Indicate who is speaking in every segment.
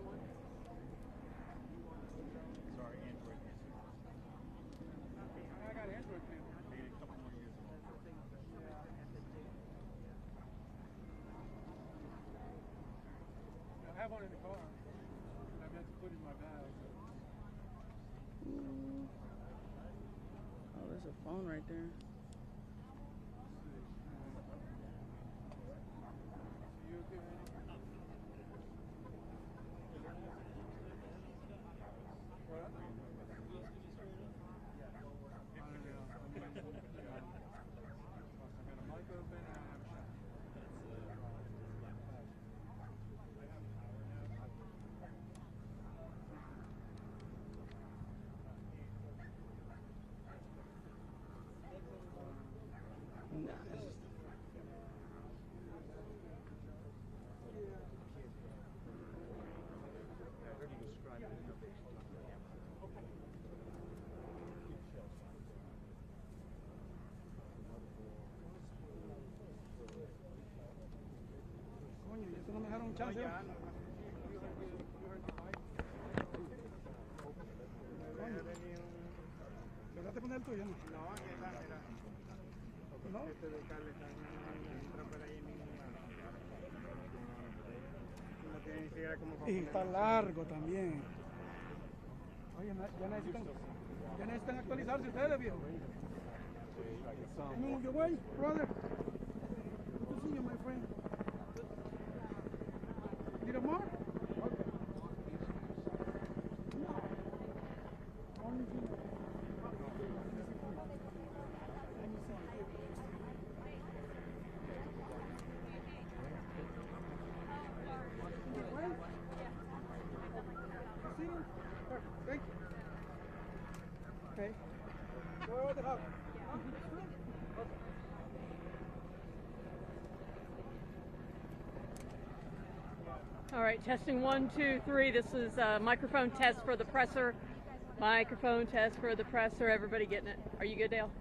Speaker 1: got one?
Speaker 2: Sorry, Android music.
Speaker 1: I got Android too.
Speaker 2: Maybe a couple more years ago.
Speaker 1: I have one in the car. I meant to put it in my bag.
Speaker 3: Oh, there's a phone right there.
Speaker 1: You okay, man? What? I got a mic open and I have a shot.
Speaker 3: Nice.
Speaker 2: I heard you describe it.
Speaker 1: Coño, ¿y eso no me dejaron un chance? ¿Lograste poner el tuyo, no?
Speaker 4: No, aquí está, mira.
Speaker 1: ¿No?
Speaker 4: Este de cable está entra por ahí mismo. No tiene ni siquiera como para
Speaker 1: Y
Speaker 4: ponerlo.
Speaker 1: está largo también. Oye, ya necesitan actualizarse ustedes, viejo. Move your way, brother. Good to see you, my friend. Need a mark? Okay. No. Only thing. Let me see. Well, see you. Perfect. Thank you. Okay. Go over the hub.
Speaker 5: All right, testing 1, 2, 3. This is a microphone test for the presser. Microphone test for the presser. Everybody getting it? Are you good, Dale?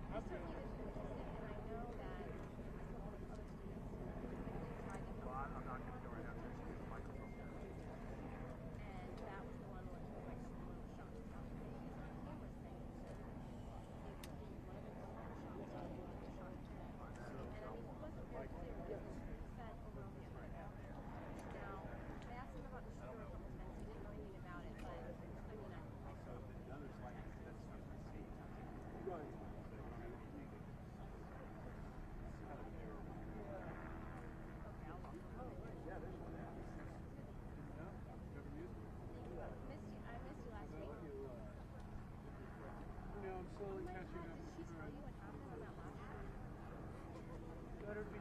Speaker 1: No, I'm slowly catching up.
Speaker 6: Did she tell you what happened on that last trip?
Speaker 1: Better be.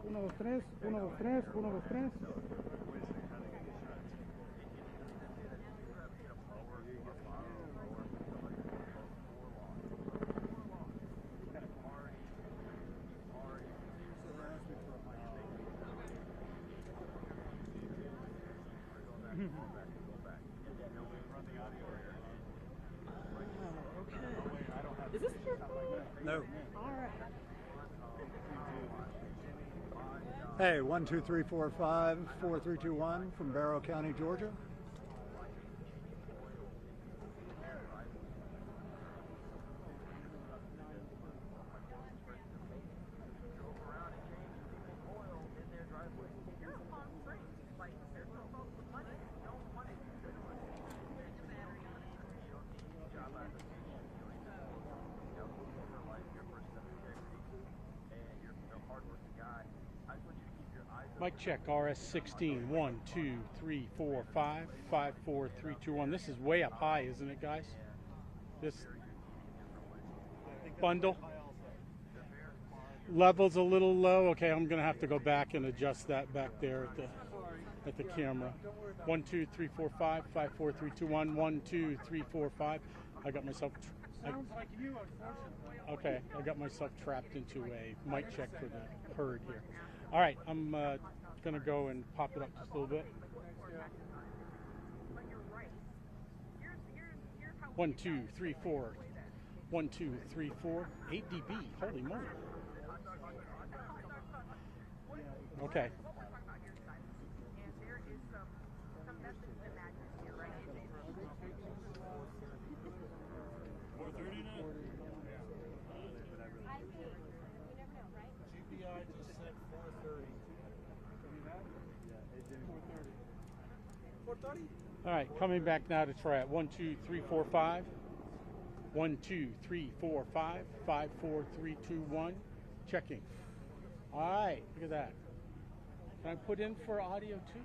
Speaker 1: Uno, dos, tres, uno, dos, tres, uno, dos, tres.
Speaker 5: Is this your phone?
Speaker 2: No.
Speaker 5: All right.
Speaker 2: Hey, 1, 2, 3, 4, 5, 4, 3, 2, 1 from Barrow County, Georgia.
Speaker 7: hardworking guy. I just want you to keep your eyes Mic check, RS16, 1, 2, 3, 4, 5, 5, 4, 3, 2, 1. This is way up high, isn't it, guys? This bundle. Level's a little low. Okay, I'm gonna have to go back and adjust that back there at the camera. 1, 2, 3, 4, 5, 5, 4, 3, 2, 1. 1, 2, 3, 4, 5. I got myself.
Speaker 1: Sounds like you, unfortunately.
Speaker 7: Okay, I got myself trapped into a mic check for the herd here. All right, I'm gonna go and pop it up just a little bit. 1, 2, 3, 4. 1, 2, 3, 4. 8 dB. Holy moly. Okay. All right, coming back now to try it. 1, 2, 3, 4, 5. 1, 2, 3, 4, 5. 5, 4, 3, 2, 1. Checking. All right, look at that. Can I put in for audio too?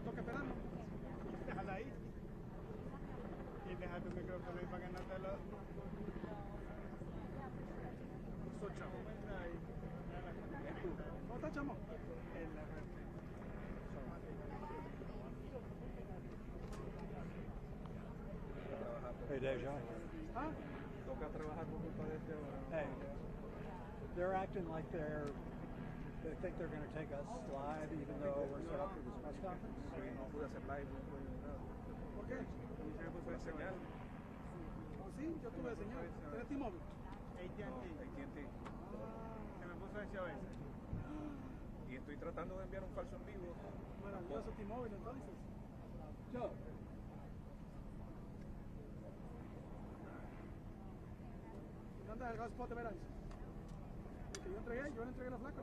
Speaker 1: Toca esperando.
Speaker 4: Déjala ahí. Y deja tu micrófono ahí para que no te lo...
Speaker 1: ¿Cómo está, chamo?
Speaker 2: Hey, Deja.
Speaker 1: ¿Ah?
Speaker 4: Toca trabajar por culpa de este ahora.
Speaker 2: Hey, they're acting like they think they're going to take us live, even though we're set up for this press conference.
Speaker 4: No pude hacer live, no pude nada.
Speaker 1: ¿Por qué?
Speaker 4: Se me puso el señal.
Speaker 1: Oh, sí, yo tuve señal. ¿Tienes T-Mobile?
Speaker 4: AT&T. Se me puso ese a veces. Y estoy tratando de enviar un falso en vivo.
Speaker 1: Maravilloso T-Mobile, entonces. Yo. ¿Dónde el hotspot de veras? Que yo le entregué la flaca.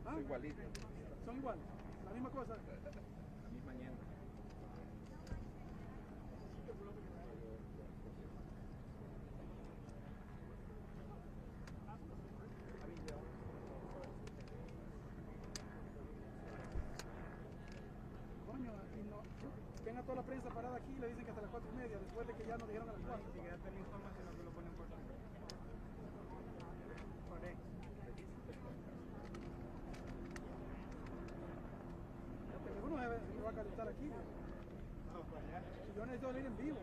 Speaker 1: ¿Ah?
Speaker 4: Soy igualito.
Speaker 1: Son iguales, la misma cosa.
Speaker 4: La misma ñenda.
Speaker 1: Coño, y no, ven a toda la prensa parada aquí y le dicen que hasta las 4:30, después de que ya nos dijeron a las 4.
Speaker 4: Ni siquiera te la información, no te lo ponen por aquí.
Speaker 1: Uno me va a calentar aquí. Yo necesito salir en vivo.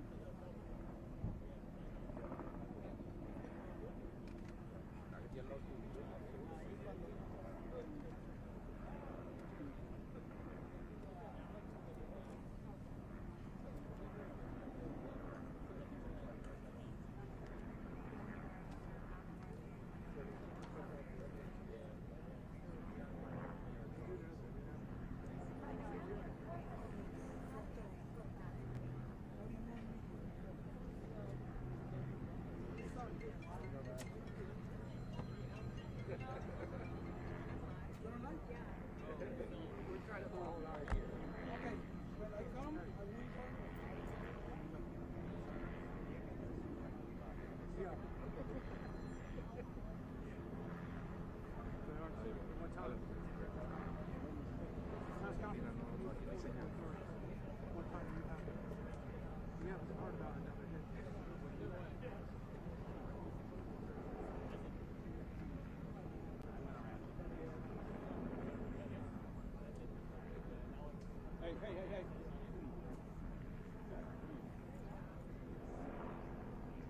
Speaker 1: Hey.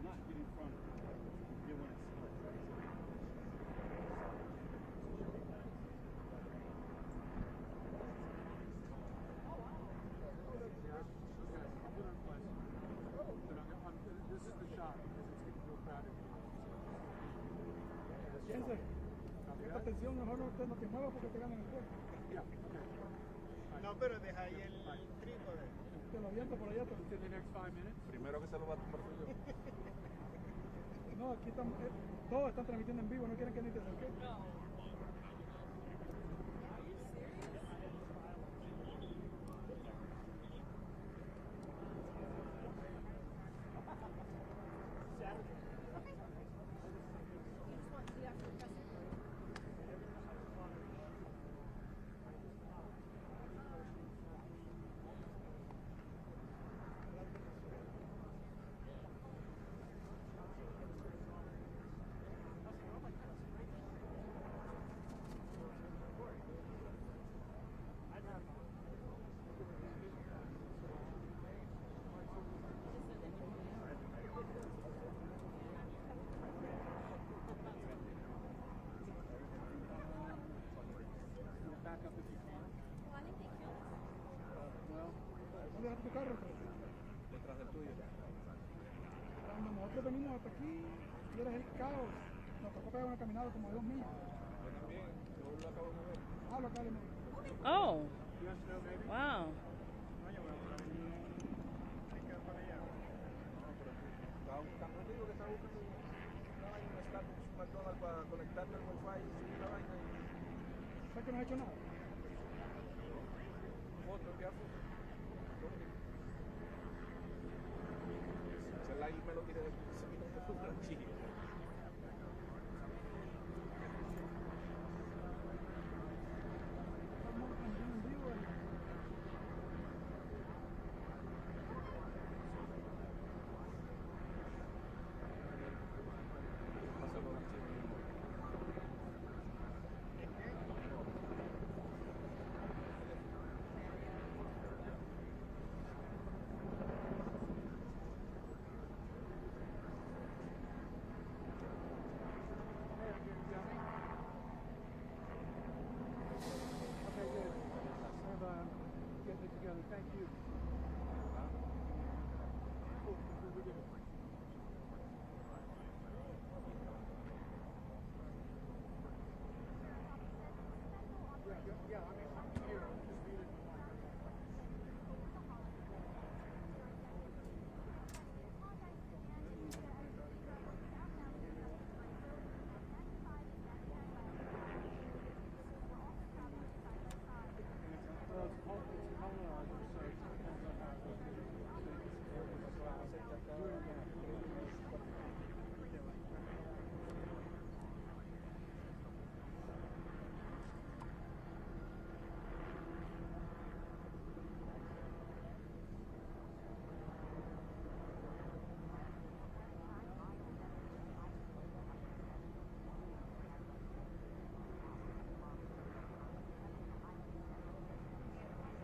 Speaker 1: Not get in front. You want to This is the shot because it's getting real crowded. Piense, esta tensión mejor no te muevas porque te ganan el juego.
Speaker 4: No, pero deja ahí el trípode.
Speaker 1: Te lo aviento por allá.
Speaker 4: Primero que se lo va a tomar yo.
Speaker 1: No, aquí están, todos están transmitiendo en vivo, no quieren que ni te acerques. ¿Dónde dejaste tu carro?
Speaker 4: Detrás del tuyo.
Speaker 1: Cuando nosotros venimos hasta aquí, y eres el caos, nos tocó pegar una caminada como de 2 millas.
Speaker 4: Yo también, yo lo acabo de mover.
Speaker 1: Ah, lo acabo de mover.
Speaker 3: Oh, wow.
Speaker 4: Estaba buscando, no digo que estaba buscando una vaina, un Starbucks, un McDonald's para conectarme al Wi-Fi y subir la vaina y
Speaker 1: ¿Sabes que no has hecho nada?
Speaker 4: foto, enviar foto. Si el like me lo tiré de 15 minutos, tranquilo.
Speaker 1: Estamos transmitiendo en vivo. Okay, good. We're getting it together. Thank you. Cool. We're good. Yeah, I mean, here, just read it. Well, it's colonized, so it depends on how it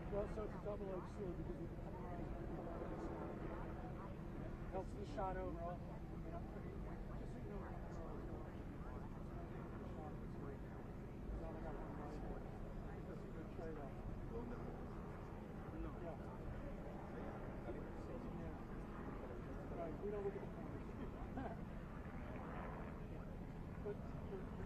Speaker 1: Well, so it's a double-edged sword because it helps the shot overall. Just so you know, it's only got one line. That's a good trade-off. Yeah. Right, we don't look at the corners. But because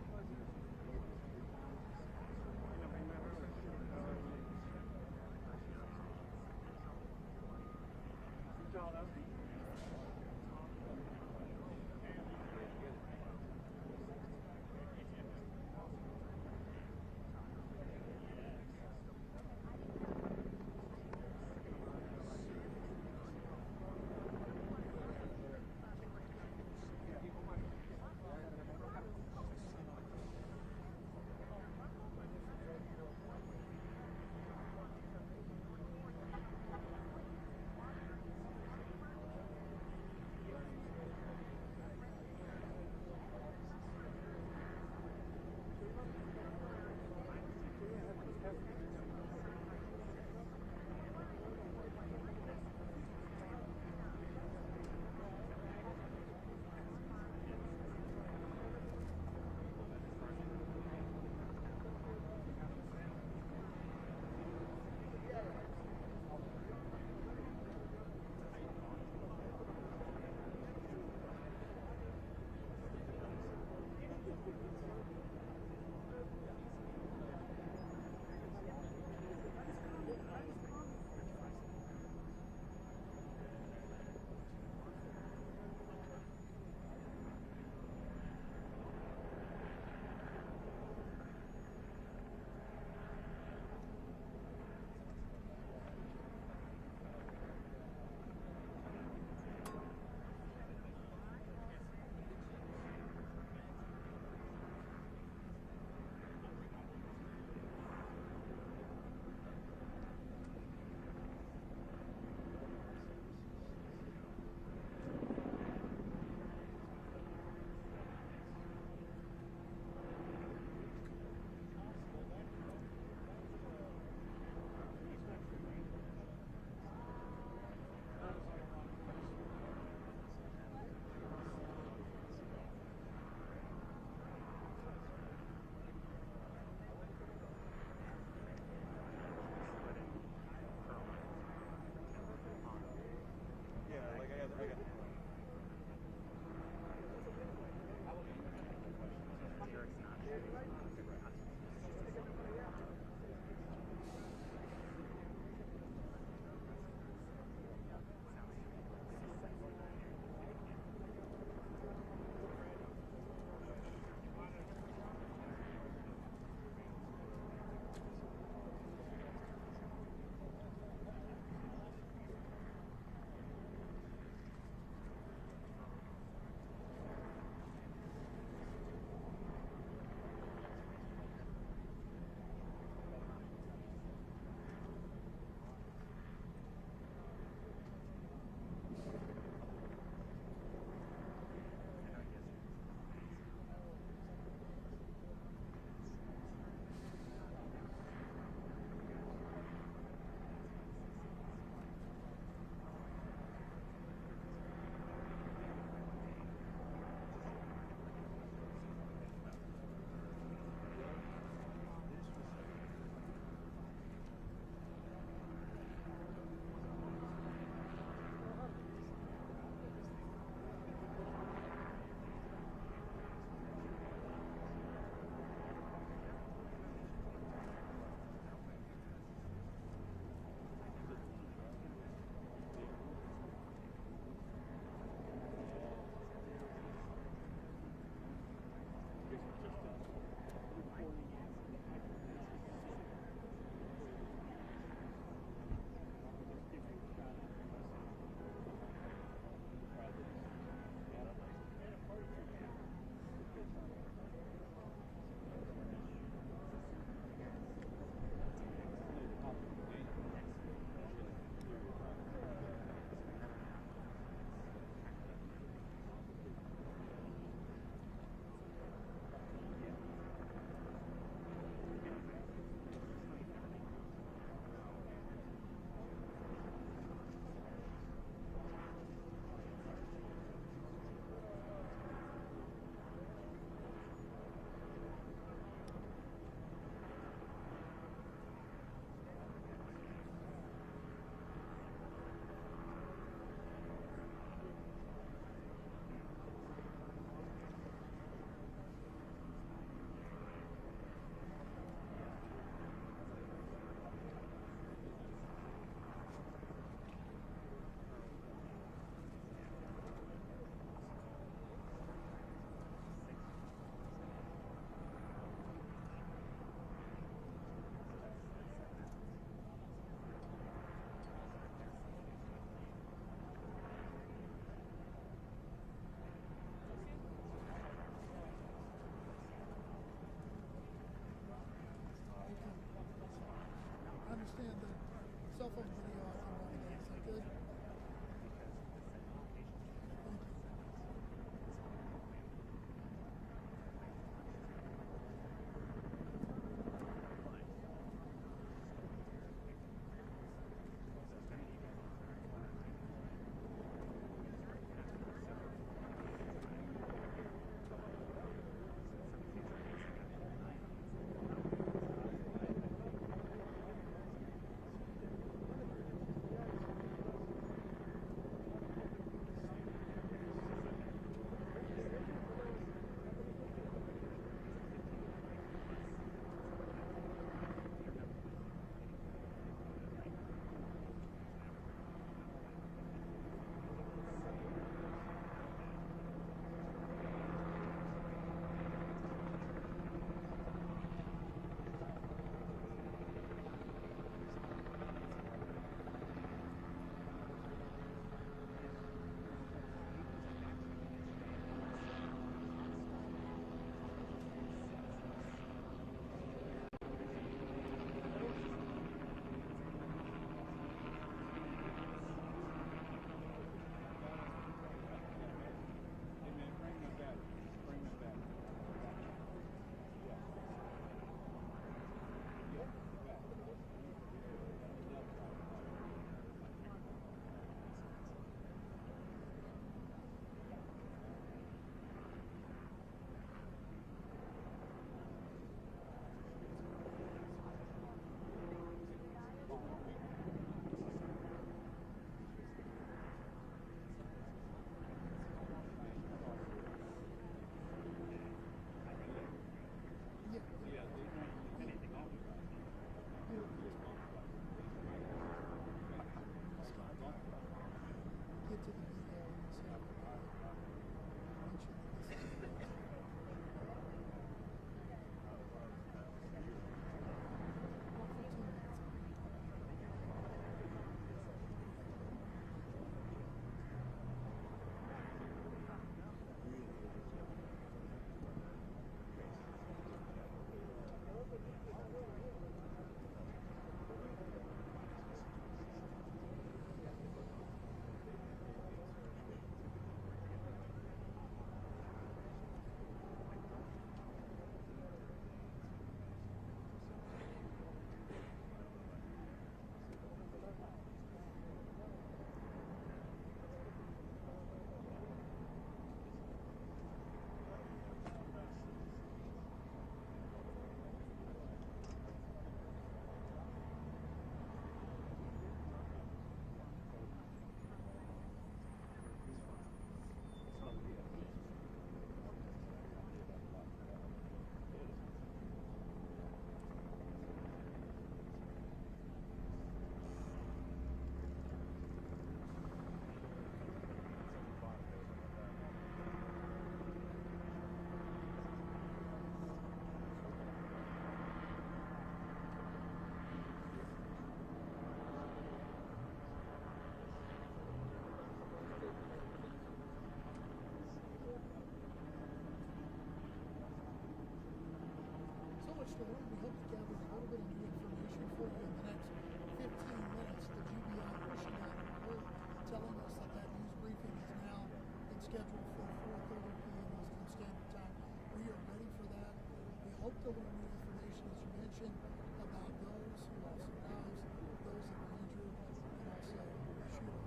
Speaker 1: scheduled for 4:30 p.m. Eastern Standard Time. We are ready for that. We hope to learn new information, as you mentioned, about those who lost their lives, those that were injured, and also the shooter.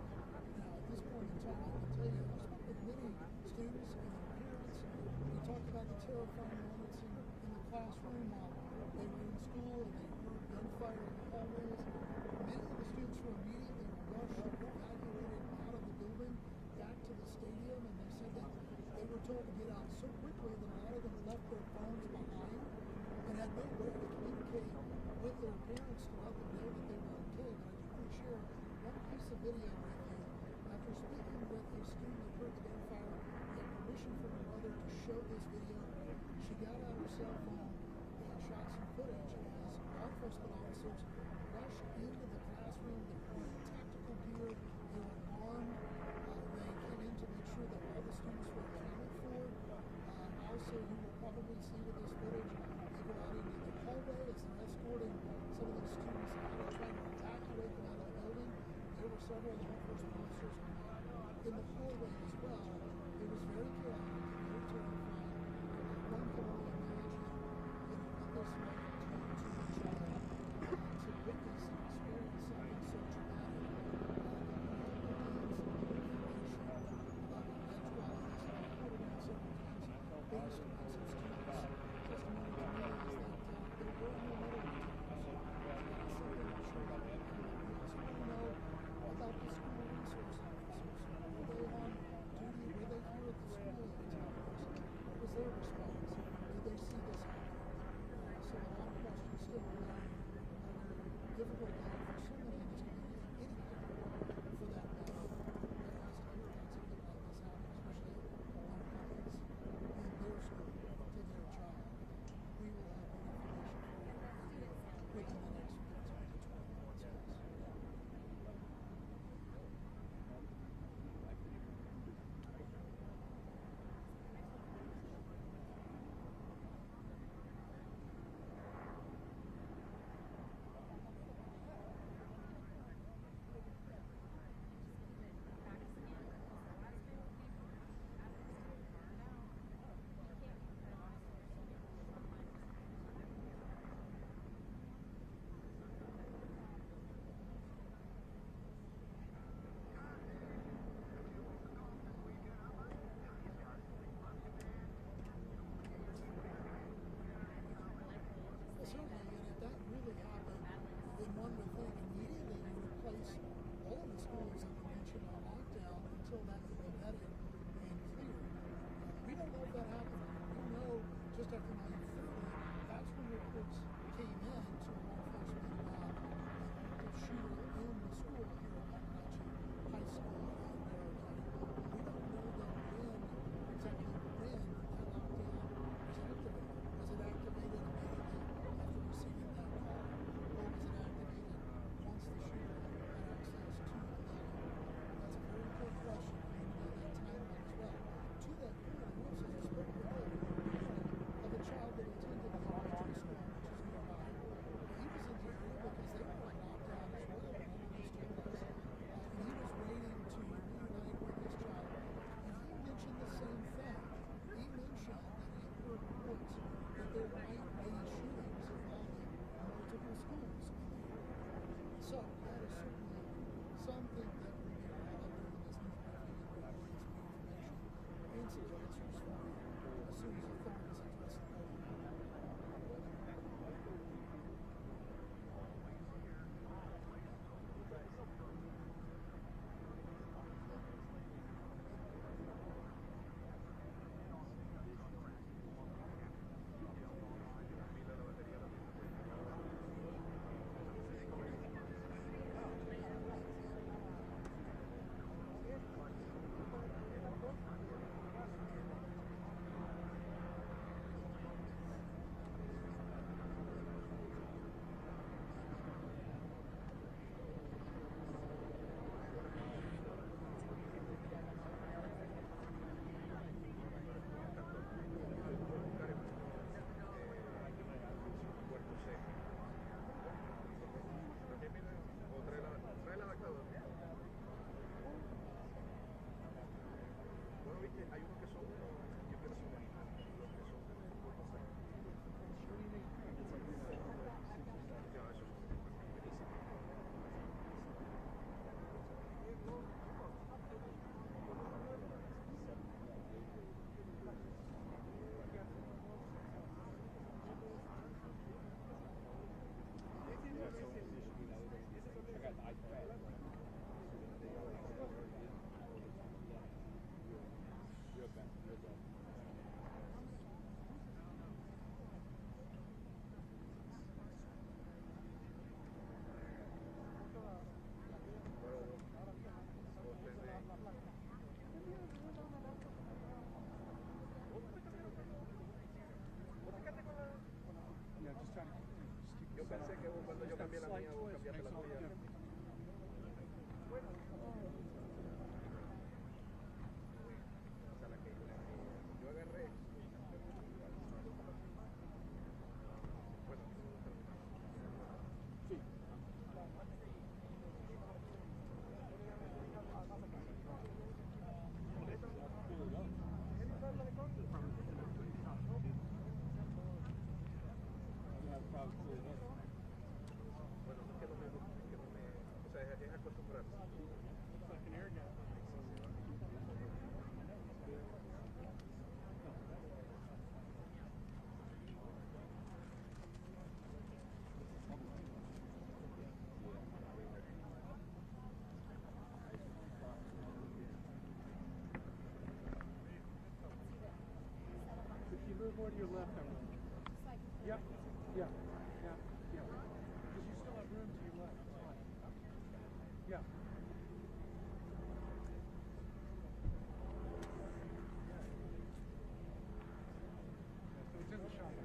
Speaker 1: Now, at this point in time, I can tell you, I spoke with many students and their parents. We talked about the terrifying moments in the classroom while they were in school and they heard gunfire in the hallways. Many of the students were immediately rushed and evacuated out of the building back to the stadium, and they said that they were told to get out so quickly that a lot of them left their phones behind and had no way to communicate with their parents to let them know that they were okay. But I do want to share one piece of video with you. After speaking with a student that heard the gunfire, we had permission from her mother to show this video. She got out her cell phone and shot some footage as law enforcement officers rushed into the classroom. They were wearing tactical gear. They were armed. They came in to make sure that all the students were accounted for. Also, you will probably see with this footage, they go out into the hallway as they're escorting some of these students out and trying to evacuate them out of the building. There were several law enforcement officers in the hallway as well. It was very chaotic and very terrifying. One can only imagine, what this might do to a child to witness and experience something so traumatic. Based on some students' testimony to me is that there were no medical teams. That's something I'm sure that we also want to know about the school resource officers. Were they on duty? Were they here at the school at the time? What was their response? Did they see this happen? So a lot of questions still remain. A very difficult day for so many in this community, any community for that matter, that has to hear about something like this happen, especially on kids in their school.
Speaker 2: more to your left, Emily. Yep. Yeah. Yeah. Yeah. Because you still have room to your left. That's fine. Yeah. So it's in the shop.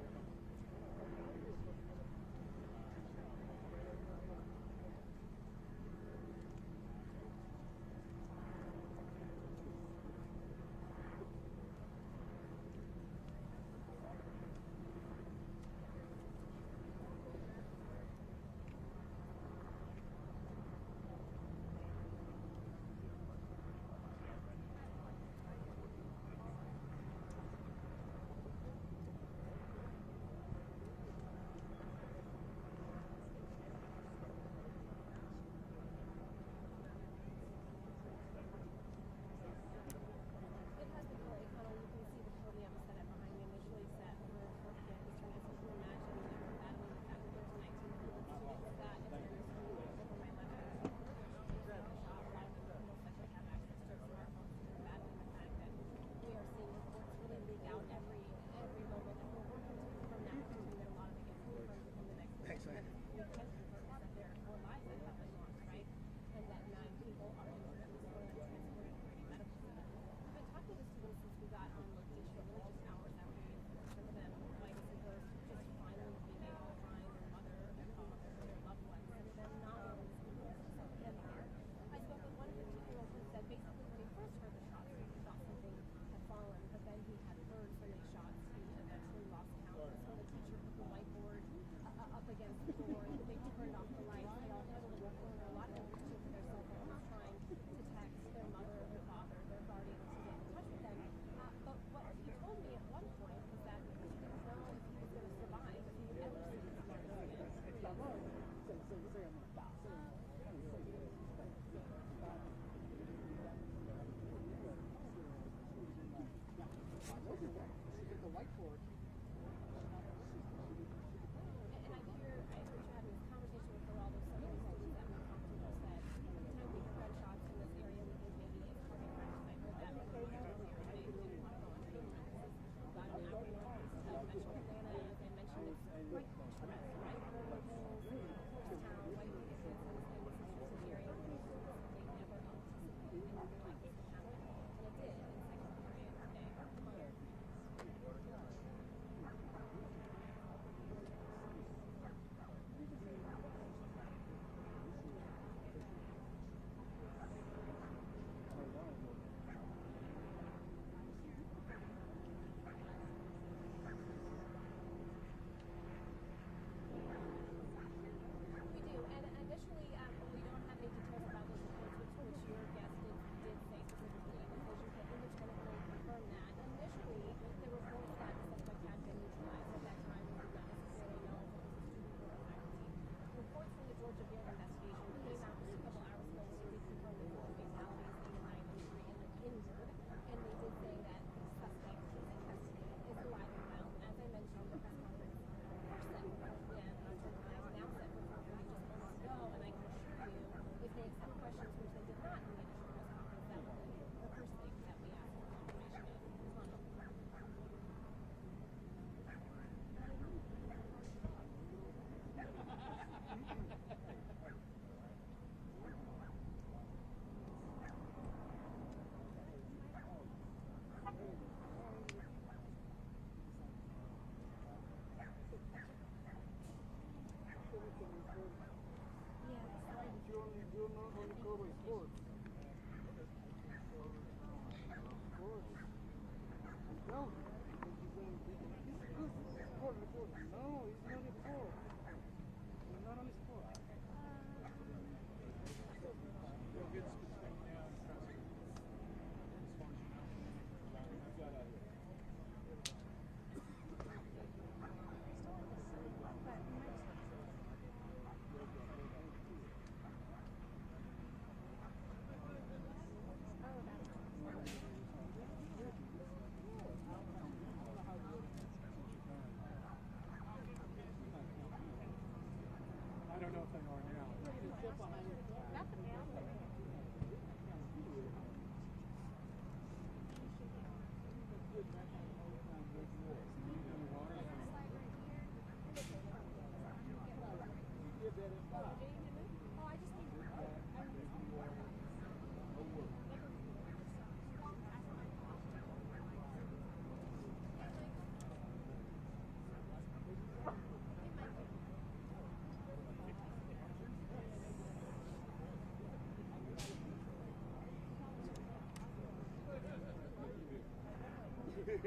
Speaker 8: You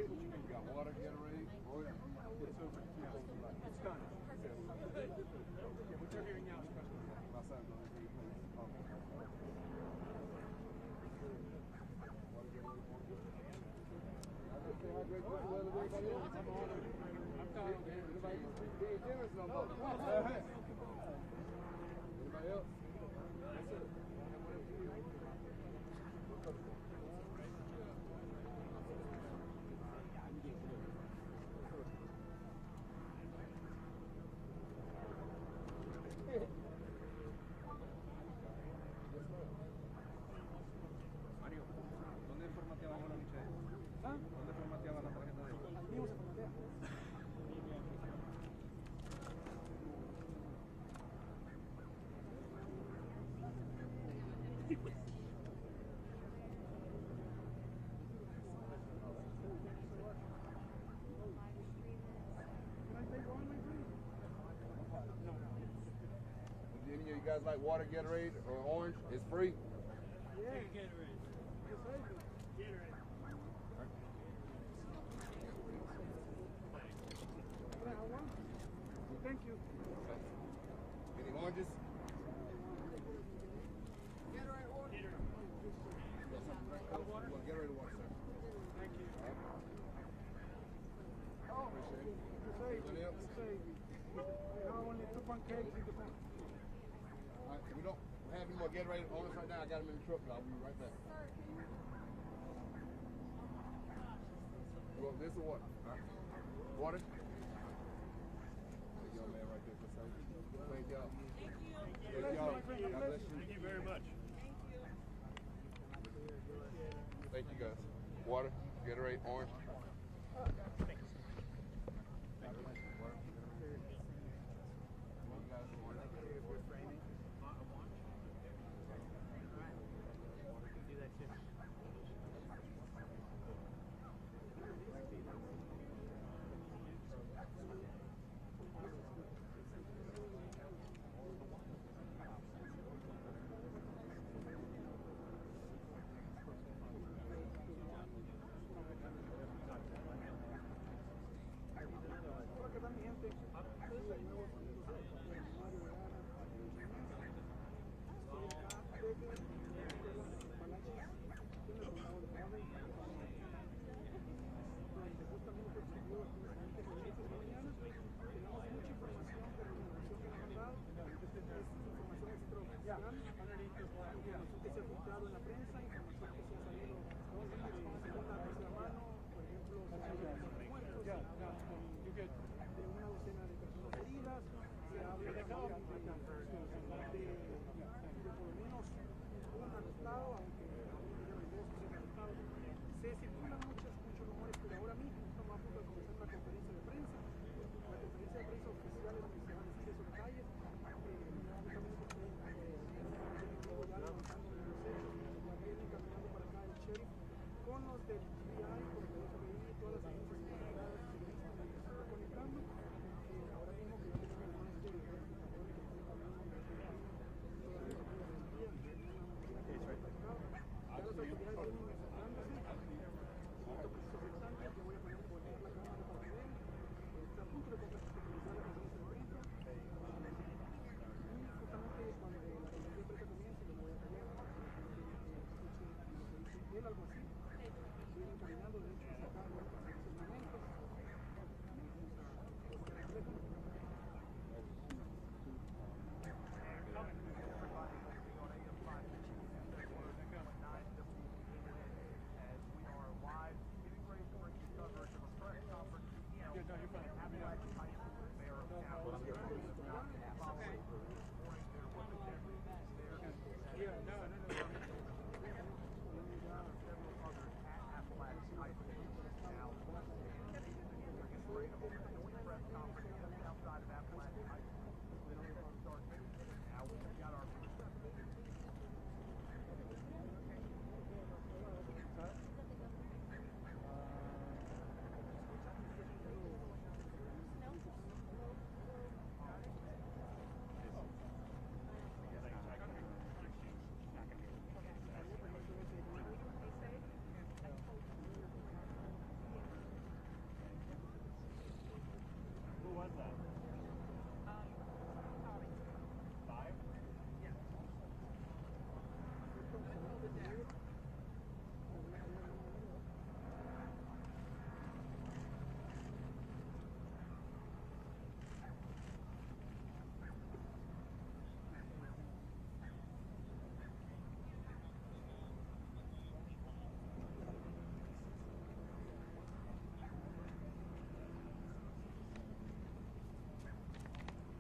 Speaker 8: got water, Gatorade? Oh, yeah.
Speaker 2: It's done. What you're hearing now is
Speaker 8: My son's on his way. Anybody else?
Speaker 4: Mario, ¿dónde formateaban la noche?
Speaker 2: ¿Ah?
Speaker 4: ¿Dónde formateaban la tarjeta de
Speaker 2: Aquí mismo se formatea.
Speaker 8: Do any of you guys like water, Gatorade, or orange? It's free.
Speaker 2: Yeah. Gatorade. Gatorade. Thank you.
Speaker 8: Any oranges?
Speaker 2: Gatorade water.
Speaker 8: Gatorade water, sir.
Speaker 2: Thank you.
Speaker 8: Oh, appreciate it. Anybody else?
Speaker 2: I only took one cake.
Speaker 8: All right, we don't have any more Gatorade on us right now. I got them in the truck. I'll be right back. You want this or what? Huh? Water? That young man right there for saying. Thank y'all. Thank y'all. God bless you.
Speaker 4: Thank you very much.
Speaker 8: Thank you guys. Water, Gatorade, orange.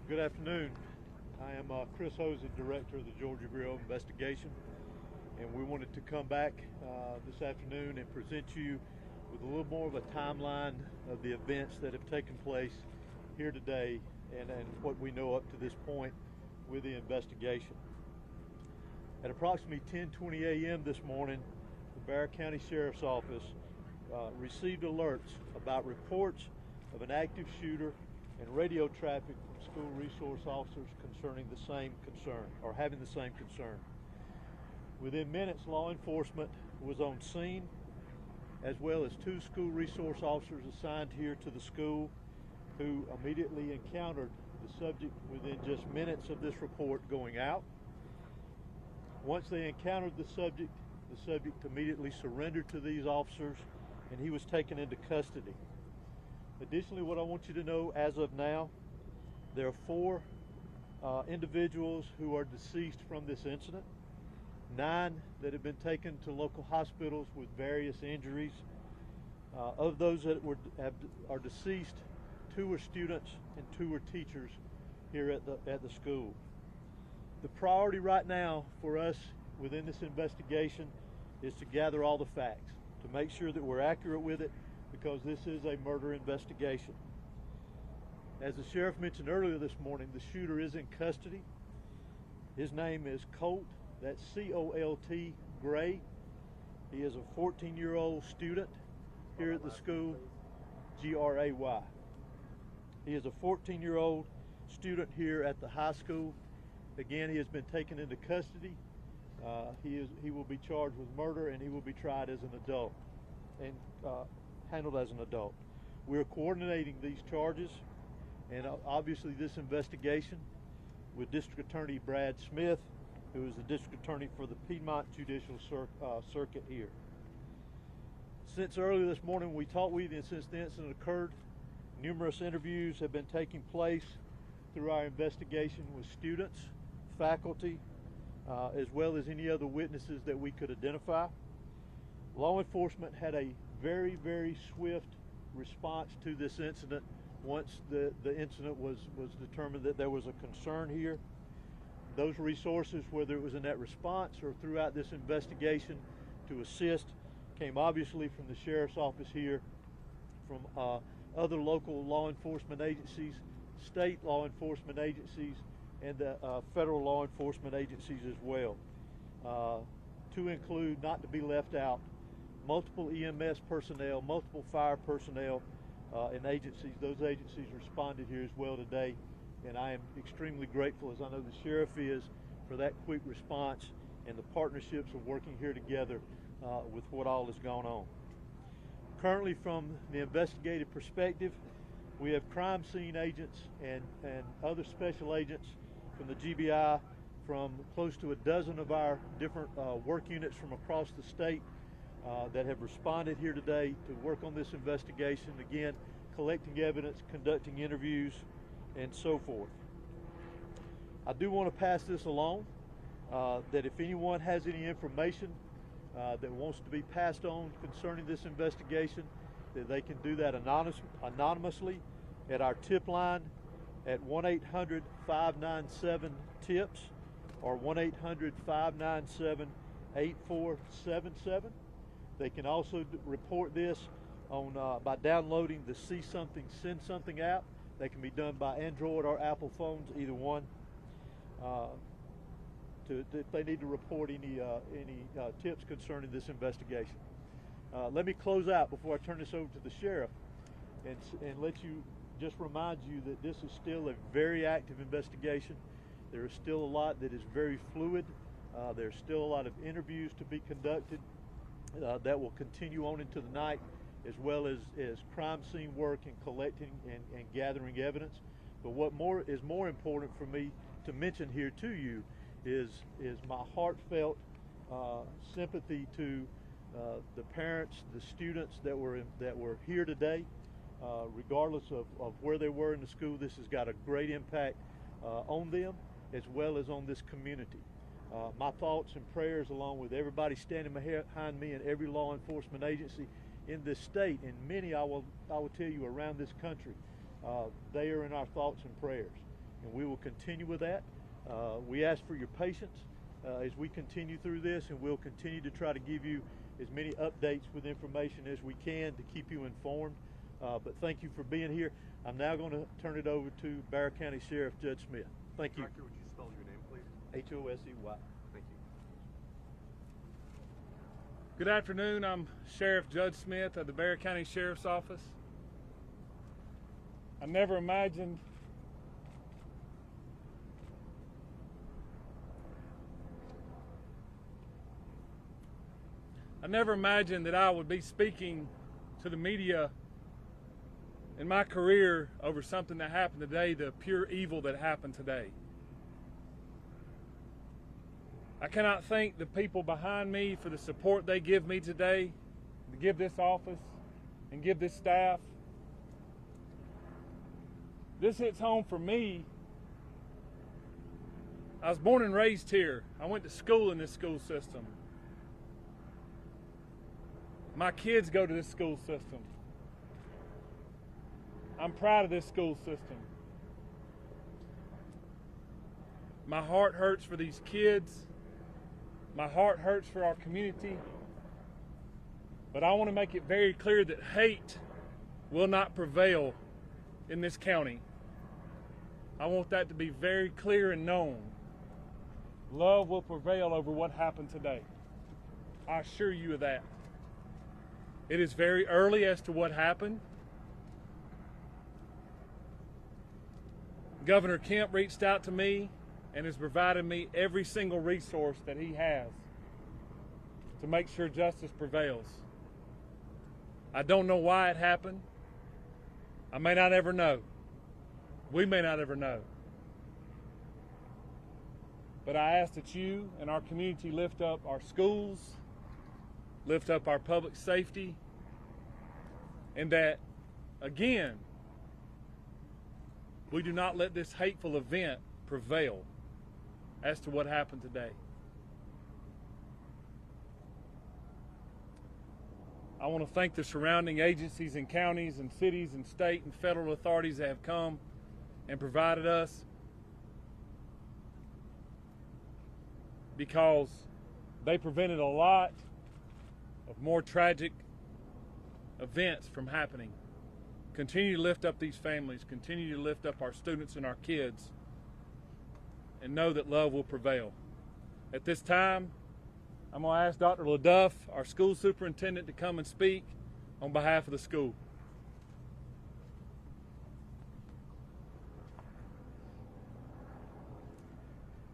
Speaker 9: Good afternoon. I am Chris Hosen, Director of the Georgia Bureau of Investigation, and we wanted to come back this afternoon and present you with a little more of a timeline of the events that have taken place here today and what we know up to this point with the investigation. At approximately 10:20 a.m. this morning, the Barrow County Sheriff's Office received alerts about reports of an active shooter and radio traffic from school resource officers concerning the same concern, or having the same concern. Within minutes, law enforcement was on scene, as well as 2 school resource officers assigned here to the school who immediately encountered the subject within just minutes of this report going out. Once they encountered the subject immediately surrendered to these officers and he was taken into custody. Additionally, what I want you to know as of now, there are 4 individuals who are deceased from this incident, 9 that have been taken to local hospitals with various injuries. Of those that are deceased, 2 are students and 2 are teachers here at the school. The priority right now for us within this investigation is to gather all the facts, to make sure that we're accurate with it, because this is a murder investigation. As the sheriff mentioned earlier this morning, the shooter is in custody. His name is Colt, that's C-O-L-T, Gray. He is a 14-year-old student here at the school, G-R-A-Y. He is a 14-year-old student here at the high school. Again, he has been taken into custody. He will be charged with murder, and he will be tried as an adult and handled as an adult. We're coordinating these charges and obviously this investigation with District Attorney Brad Smith, who is the District Attorney for the Piedmont Judicial Circuit here. Since earlier this morning we talked with you, and since the incident occurred, numerous interviews have been taking place through our investigation with students, faculty, as well as any other witnesses that we could identify. Law enforcement had a very, very swift response to this incident once the incident was determined that there was a concern here. Those resources, whether it was in that response or throughout this investigation to assist, came obviously from the Sheriff's Office here, from other local law enforcement agencies, state law enforcement agencies, and federal law enforcement agencies as well. To include, not to be left out, multiple EMS personnel, multiple fire personnel, and agencies. Those agencies responded here as well today, and I am extremely grateful, as I know the sheriff is, for that quick response and the partnerships of working here together with what all has gone on. Currently, from the investigative perspective, we have crime scene agents and other special agents from the GBI, from close to a dozen of our different work units from across the state that have responded here today to work on this investigation, again, collecting evidence, conducting interviews, and so forth. I do want to pass this along, that if anyone has any information that wants to be passed on concerning this investigation, that they can do that anonymously at our tip line at 1-800-597-TIPS or 1-800-597-8477. They can also report this on by downloading the See Something, Send Something app. They can be done by Android or Apple phones, either one. If they need to report any tips concerning this investigation. Let me close out before I turn this over to the sheriff, and let you just remind you that this is still a very active investigation. There is still a lot that is very fluid. There's still a lot of interviews to be conducted that will continue on into the night, as well as crime scene work and collecting and gathering evidence. But what is more important for me to mention here to you is my heartfelt sympathy to the parents, the students that were here today. Regardless of where they were in the school, this has got a great impact on them as well as on this community. My thoughts and prayers, along with everybody standing behind me and every law enforcement agency in this state, and many I will tell you around this country, they are in our thoughts and prayers. and we will continue with that. We ask for your patience as we continue through this, and we'll continue to try to give you as many updates with information as we can to keep you informed. But thank you for being here. I'm now going to turn it over to Barrow County Sheriff Judge Smith. Thank you.
Speaker 10: Director, would you spell your name, please?
Speaker 9: H-O-S-E-Y.
Speaker 10: Thank you.
Speaker 4: Good afternoon. I'm Sheriff Judge Smith of the Barrow County Sheriff's Office. I never imagined that I would be speaking to the media in my career over something that happened today, the pure evil that happened today. I cannot thank the people behind me for the support they give me today, to give this office and give this staff. This hits home for me. I was born and raised here. I went to school in this school system. My kids go to this school system. I'm proud of this school system. My heart hurts for these kids. My heart hurts for our community. But I want to make it very clear that hate will not prevail in this county. I want that to be very clear and known. Love will prevail over what happened today. I assure you of that. It is very early as to what happened. Governor Kemp reached out to me and has provided me every single resource that he has to make sure justice prevails. I don't know why it happened. I may not ever know. We may not ever know. But I ask that you and our community lift up our schools, lift up our public safety, and that, again, we do not let this hateful event prevail as to what happened today. I want to thank the surrounding agencies and counties and cities and state and federal authorities that have come and provided us, because they prevented a lot of more tragic events from happening. Continue to lift up these families, continue to lift up our students and our kids, and know that love will prevail. At this time, I'm going to ask Dr. LaDuff, our school superintendent, to come and speak on behalf of the school.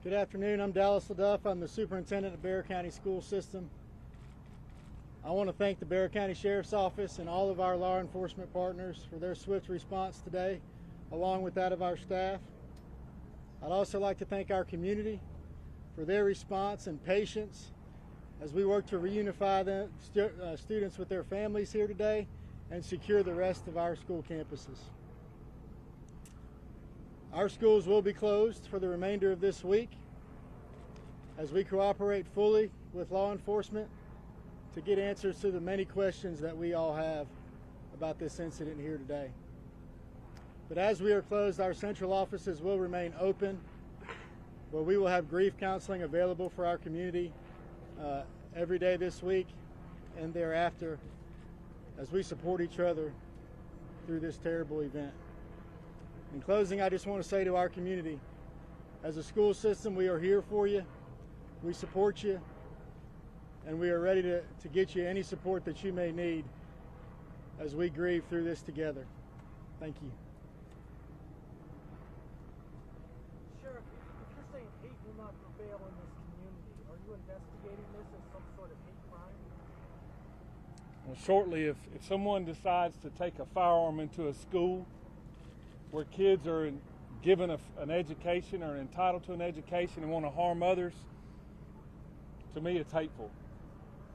Speaker 2: Good afternoon, I'm Dallas LaDuff. I'm the superintendent of Barrow County School System. I want to thank the Barrow County Sheriff's Office and all of our law enforcement partners for their swift response today, along with that of our staff. I'd also like to thank our community for their response and patience as we work to reunify the students with their families here today and secure the rest of our school campuses. Our schools will be closed for the remainder of this week as we cooperate fully with law enforcement to get answers to the many questions that we all have about this incident here today. But as we are closed, our central offices will remain open, where we will have grief counseling available for our community every day this week and thereafter as we support each other through this terrible event. In closing, I just want to say to our community, as a school system, we are here for you, we support you, and we are ready to get you any support that you may need as we grieve through this together. Thank you.
Speaker 11: Sheriff, if you're saying hate will not prevail in this community, are you investigating this as some sort of hate crime?
Speaker 4: Well, shortly, if someone decides to take a firearm into a school where kids are given an education or entitled to an education and want to harm others, to me it's hateful.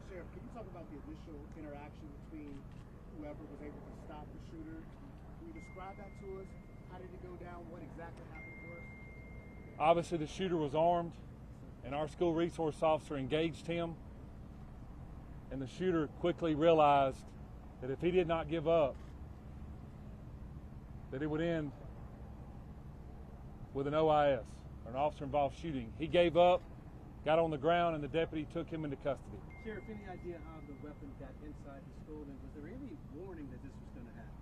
Speaker 12: Sheriff, can you talk about the initial interaction between whoever was able to stop the shooter? Can you describe that to us? How did it go down? What exactly happened for us?
Speaker 4: Obviously the shooter was armed, and our school resource officer engaged him, and the shooter quickly realized that if he did not give up, that it would end with an OIS, or an officer involved shooting. He gave up, got on the ground, and the deputy took him into custody.
Speaker 10: Sheriff, any idea how the weapon got inside the school, and was there any warning that this was going to happen?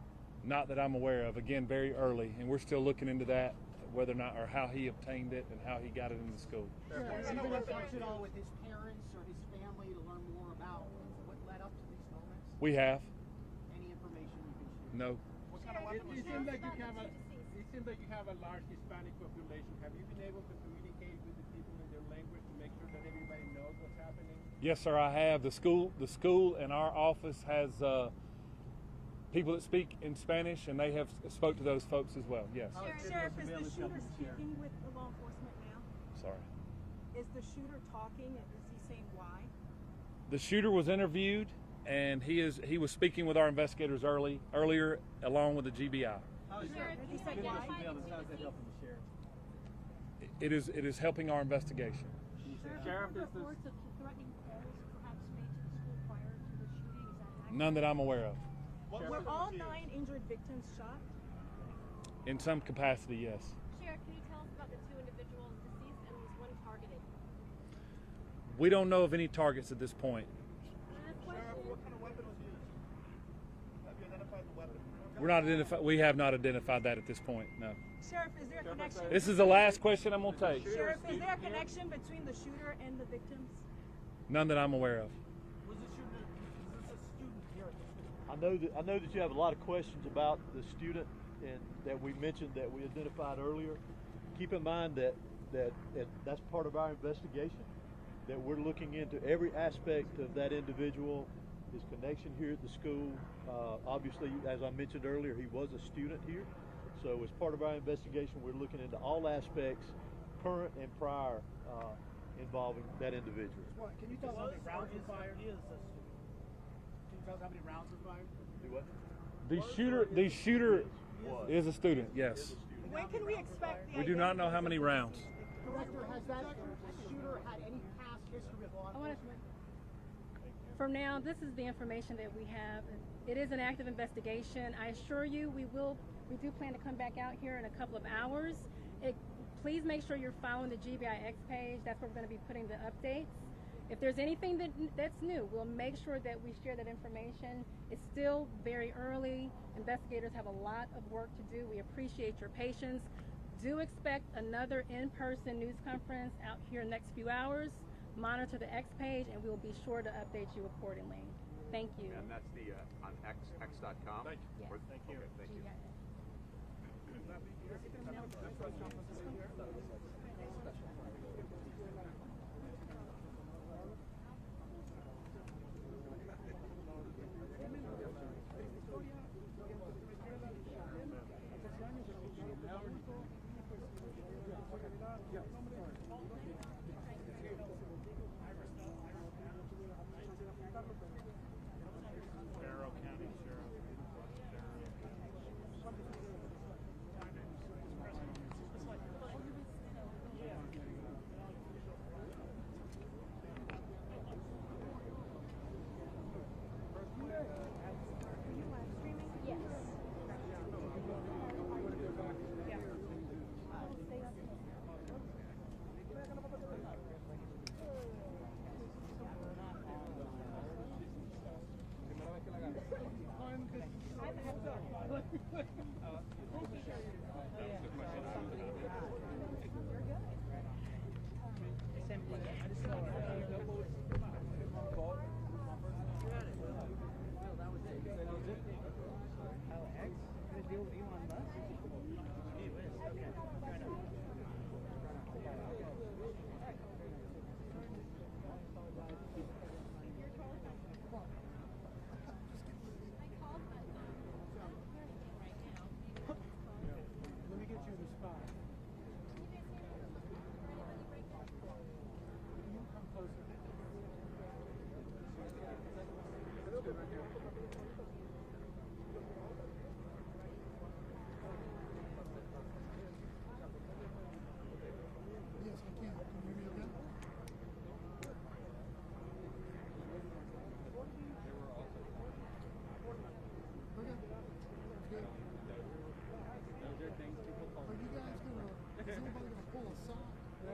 Speaker 4: Not that I'm aware of. Again, very early, and we're still looking into that, whether or not, or how he obtained it and how he got it in the school.
Speaker 12: Has he been in touch at all with his parents or his family to learn more about what led up to these moments?
Speaker 4: We have.
Speaker 12: Any information you can share?
Speaker 4: No.
Speaker 12: What kind of weapon was
Speaker 10: It seems like you have a large Hispanic population. Have you been able to communicate with the people in their language to make sure that everybody knows what's happening?
Speaker 4: Yes, sir, I have. The school and our office has people that speak in Spanish, and they have spoke to those folks as well. Yes.
Speaker 13: Sheriff, is the shooter speaking with the law enforcement now?
Speaker 4: Sorry.
Speaker 13: Is the shooter talking, and is he saying why?
Speaker 4: The shooter was interviewed, and he was speaking with our investigators earlier, along with the GBI. It is helping our investigation.
Speaker 13: Sheriff, is reports of threatening calls perhaps made to the school prior to the shooting? Is that accurate?
Speaker 4: None that I'm aware of.
Speaker 13: Were all 9 injured victims shot?
Speaker 4: In some capacity, yes.
Speaker 6: Sheriff, can you tell us about the 2 individuals deceased and was one targeted?
Speaker 4: We don't know of any targets at this point.
Speaker 12: Sheriff, what kind of weapon was used? Have you identified the weapon?
Speaker 4: We have not identified that at this point. No.
Speaker 13: Sheriff, is there a connection?
Speaker 4: This is the last question I'm going to take.
Speaker 13: Sheriff, is there a connection between the shooter and the victims?
Speaker 4: None that I'm aware of.
Speaker 12: Was the shooter a student here at the school?
Speaker 9: I know that you have a lot of questions about the student and that we mentioned that we identified earlier. Keep in mind that that's part of our investigation, that we're looking into every aspect of that individual, his connection here at the school. Obviously, as I mentioned earlier, he was a student here. So as part of our investigation, we're looking into all aspects, current and prior, involving that individual.
Speaker 12: Can you tell us how many rounds were fired? Can you tell us how many rounds were fired?
Speaker 9: Do what?
Speaker 4: The shooter is a student, yes.
Speaker 13: When can we expect the
Speaker 4: We do not know how many rounds.
Speaker 12: Director, has that shooter had any past history with law enforcement?
Speaker 14: For now, this is the information that we have. It is an active investigation. I assure you, we do plan to come back out here in a couple of hours. Please make sure you're following the GBIX page. That's where we're going to be putting the updates. If there's anything that's new, we'll make sure that we share that information. It's still very early. Investigators have a lot of work to do. We appreciate your patience. Do expect another in-person news conference out here in the next few hours. Monitor the X page, and we'll be sure to update you accordingly. Thank you.
Speaker 15: And that's the on x.com.
Speaker 4: Thank you.
Speaker 14: Yes.
Speaker 15: Thank you. Okay, thank you.
Speaker 4: Barrow County Sheriff.
Speaker 12: Let me get you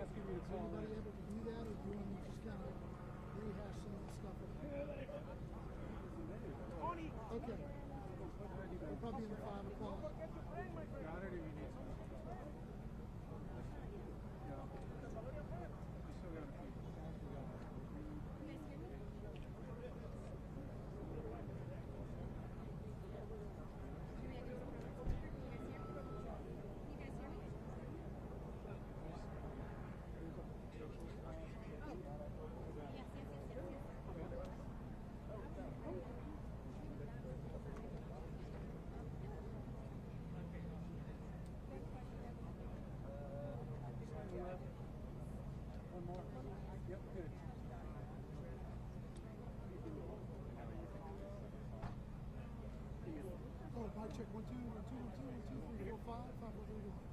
Speaker 10: asking you to
Speaker 1: Is
Speaker 10: call
Speaker 1: anybody
Speaker 10: in.
Speaker 1: able to do that, or do you want me to just kind of rehash some of the stuff? Okay. We're probably in the 5 o'clock.
Speaker 10: I don't even need to. Yeah. We still got a few. One more. Yep, good.
Speaker 1: Oh, mic check. 1 2 1 2 1 2 1 2 3 4 5 5 4 3 2 1.